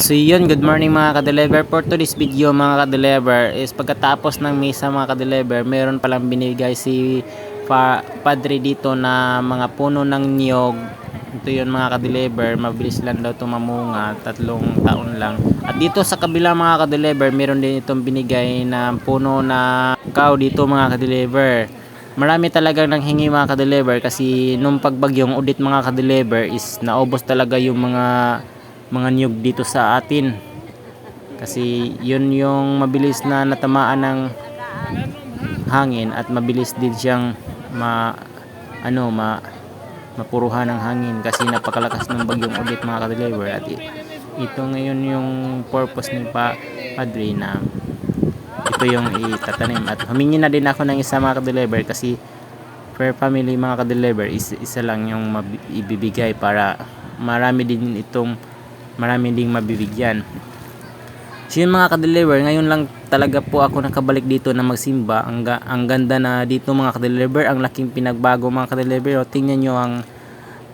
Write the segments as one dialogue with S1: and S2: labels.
S1: So yun, good morning mga ka-deliver. For today's video mga ka-deliver is pagkatapos ng misa mga ka-deliver, meron palang binigay si Padre dito na mga puno ng niyog. Ito yun mga ka-deliver, mabilis lang daw ito mamunga, 3 taon lang. At dito sa kabila mga ka-deliver, meron din itong binigay na puno na cow dito mga ka-deliver. Marami talagang nanghingi mga ka-deliver kasi nung pagbagyong Odette mga ka-deliver is naubos talaga yung mga niyog dito sa atin kasi yun yung mabilis na natamaan ng hangin at mabilis din siyang mapuruhan ng hangin kasi napakalakas ng bagyong Odette mga ka-deliver. At ito ngayon yung purpose ni Padre na ito yung itatanim. At humingi na din ako ng isa mga ka-deliver kasi per family mga ka-deliver isa lang yung ibibigay para marami ding mabibigyan. So yun mga ka-deliver, ngayon lang talaga po ako nakabalik dito na magsimba. Ang ganda na dito mga ka-deliver, ang laking pinagbago mga ka-deliver. O, tingnan nyo ang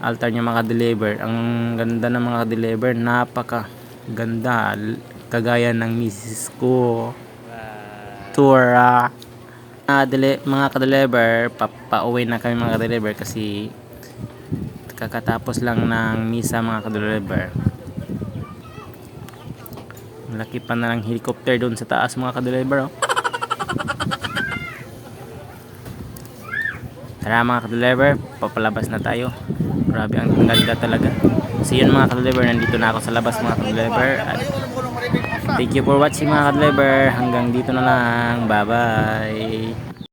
S1: altar nyo mga ka-deliver. Ang ganda na mga ka-deliver, napaka ganda, kagaya ng misis ko. Tura. Mga ka-deliver, pauwi na kami mga ka-deliver kasi kakatapos lang ng misa mga ka-deliver. Malaki pa na lang helicopter doon sa taas mga ka-deliver. Oh. Tara mga ka-deliver, papalabas na tayo. Grabe, ang ganda talaga. So yun mga ka-deliver, nandito na ako sa labas mga ka-deliver. Thank you for watching mga ka-deliver. Hanggang dito na lang. Bye bye.